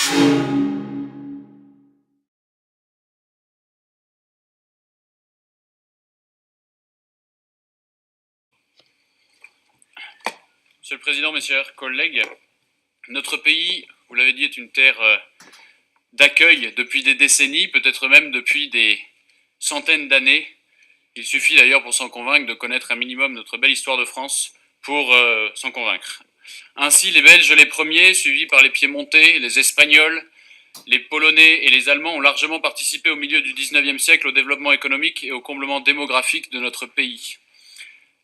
Monsieur le Président, mes chers collègues, notre pays, vous l'avez dit, est une terre d'accueil depuis des décennies, peut-être même depuis des centaines d'années. Il suffit d'ailleurs pour s'en convaincre de connaître un minimum notre belle histoire de France pour s'en convaincre. Ainsi, les Belges les premiers, suivis par les Piémontais, les Espagnols, les Polonais et les Allemands ont largement participé au milieu du XIXe siècle au développement économique et au comblement démographique de notre pays.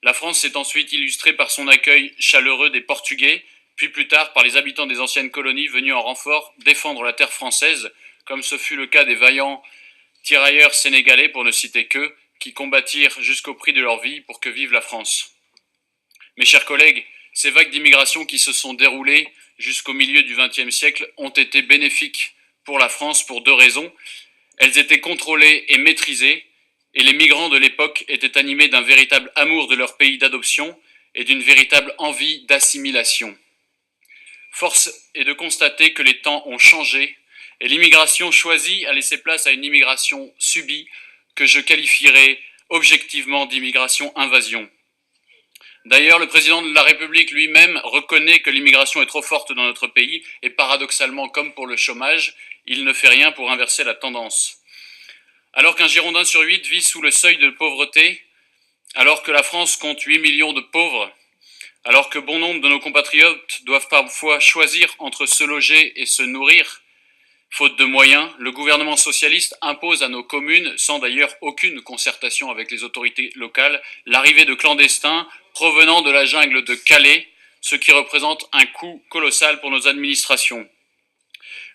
La France s'est ensuite illustrée par son accueil chaleureux des Portugais, puis plus tard par les habitants des anciennes colonies venus en renfort défendre la terre française, comme ce fut le cas des vaillants tirailleurs sénégalais, pour ne citer qu'eux, qui combattirent jusqu'au prix de leur vie pour que vive la France. Mes chers collègues, ces vagues d'immigration qui se sont déroulées jusqu'au milieu du XXe siècle ont été bénéfiques pour la France pour deux raisons. Elles étaient contrôlées et maîtrisées, et les migrants de l'époque étaient animés d'un véritable amour de leur pays d'adoption et d'une véritable envie d'assimilation. Force est de constater que les temps ont changé et l'immigration choisie a laissé place à une immigration subie que je qualifierais objectivement d'immigration invasion. D'ailleurs, le président de la République lui-même reconnaît que l'immigration est trop forte dans notre pays et paradoxalement, comme pour le chômage, il ne fait rien pour inverser la tendance. Alors qu'un Girondin sur 8 vit sous le seuil de pauvreté, alors que la France compte 8 millions de pauvres, alors que bon nombre de nos compatriotes doivent parfois choisir entre se loger et se nourrir, faute de moyens, le gouvernement socialiste impose à nos communes, sans d'ailleurs aucune concertation avec les autorités locales, l'arrivée de clandestins provenant de la jungle de Calais, ce qui représente un coût colossal pour nos administrations.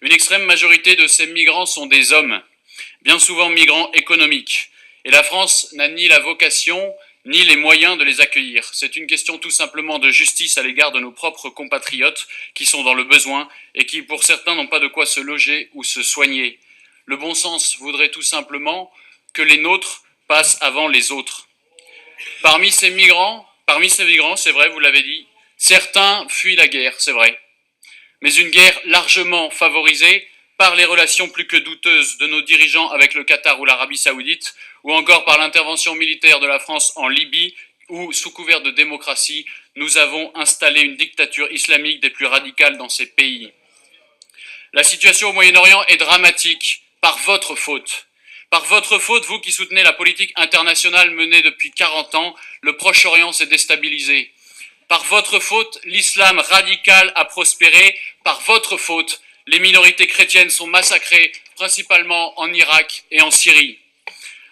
Une extrême majorité de ces migrants sont des hommes, bien souvent migrants économiques, et la France n'a ni la vocation ni les moyens de les accueillir. C'est une question tout simplement de justice à l'égard de nos propres compatriotes qui sont dans le besoin et qui, pour certains, n'ont pas de quoi se loger ou se soigner. Le bon sens voudrait tout simplement que les nôtres passent avant les autres. Parmi ces migrants, c'est vrai, vous l'avez dit, certains fuient la guerre, c'est vrai, mais une guerre largement favorisée par les relations plus que douteuses de nos dirigeants avec le Qatar ou l'Arabie Saoudite, ou encore par l'intervention militaire de la France en Libye, où, sous couvert de démocratie, nous avons installé une dictature islamique des plus radicales dans ces pays. La situation au Moyen-Orient est dramatique, par votre faute. Par votre faute, vous qui soutenez la politique internationale menée depuis 40 ans, le Proche-Orient s'est déstabilisé. Par votre faute, l'islam radical a prospéré. Par votre faute, les minorités chrétiennes sont massacrées, principalement en Irak et en Syrie.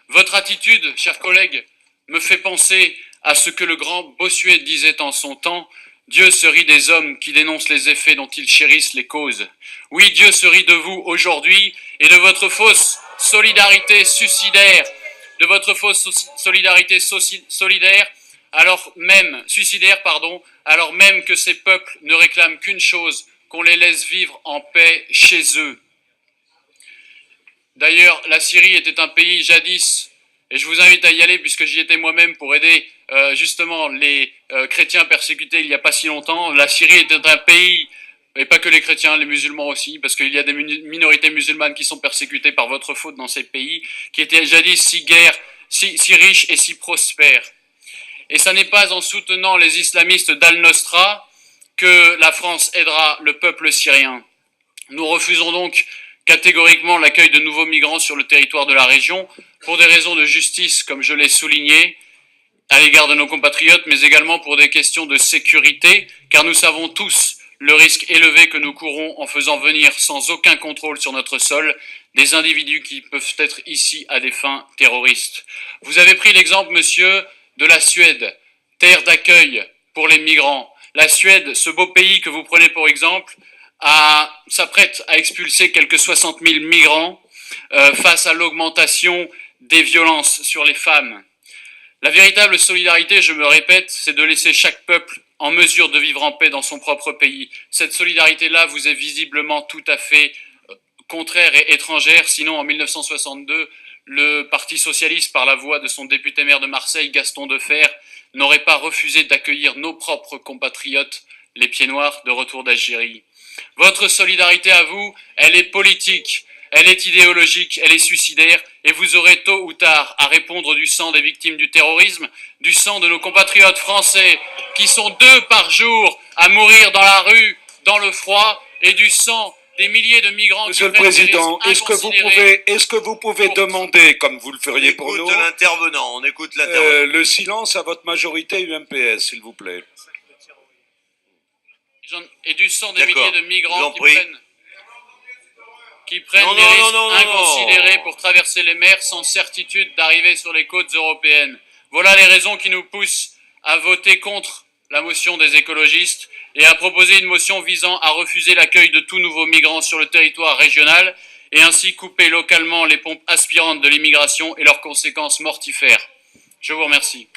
Votre attitude, chers collègues, me fait penser à ce que le grand Bossuet disait en son temps: Dieu se rit des hommes qui dénoncent les effets dont ils chérissent les causes. Oui, Dieu se rit de vous aujourd'hui et de votre fausse solidarité suicidaire, alors même que ces peuples ne réclament qu'une chose, qu'on les laisse vivre en paix chez eux. D'ailleurs, la Syrie était un pays jadis, et je vous invite à y aller puisque j'y étais moi-même pour aider justement les chrétiens persécutés il n'y a pas si longtemps. La Syrie était un pays, et pas que les chrétiens, les musulmans aussi, parce qu'il y a des minorités musulmanes qui sont persécutées par votre faute dans ces pays, qui étaient jadis si riches et si prospères. Et ce n'est pas en soutenant les islamistes d'Al-Nosra que la France aidera le peuple syrien. Nous refusons donc catégoriquement l'accueil de nouveaux migrants sur le territoire de la région pour des raisons de justice, comme je l'ai souligné, à l'égard de nos compatriotes, mais également pour des questions de sécurité, car nous savons tous le risque élevé que nous courons en faisant venir sans aucun contrôle sur notre sol des individus qui peuvent être ici à des fins terroristes. Vous avez pris l'exemple, monsieur, de la Suède, terre d'accueil pour les migrants. La Suède, ce beau pays que vous prenez pour exemple, s'apprête à expulser quelques 60 000 migrants face à l'augmentation des violences sur les femmes. La véritable solidarité, je me répète, c'est de laisser chaque peuple en mesure de vivre en paix dans son propre pays. Cette solidarité-là vous est visiblement tout à fait contraire et étrangère, sinon en 1962, le Parti socialiste, par la voix de son député-maire de Marseille, Gaston Defferre, n'aurait pas refusé d'accueillir nos propres compatriotes, les pieds noirs, de retour d'Algérie. Votre solidarité à vous, elle est politique, elle est idéologique, elle est suicidaire, et vous aurez tôt ou tard à répondre du sang des victimes du terrorisme, du sang de nos compatriotes français qui sont 2 par jour à mourir dans la rue, dans le froid, et du sang des milliers de migrants Monsieur qui le Président, est-ce que vous pouvez demander, comme vous le feriez pour nous, on écoute l'intervenant. le silence à votre majorité UMPS, s'il vous plaît. Et du sang des milliers de migrants qui prennent Non, des non, risques non, non, inconsidérés non. pour traverser les mers sans certitude d'arriver sur les côtes européennes. Voilà les raisons qui nous poussent à voter contre la motion des écologistes et à proposer une motion visant à refuser l'accueil de tout nouveau migrant sur le territoire régional et ainsi couper localement les pompes aspirantes de l'immigration et leurs conséquences mortifères. Je vous remercie.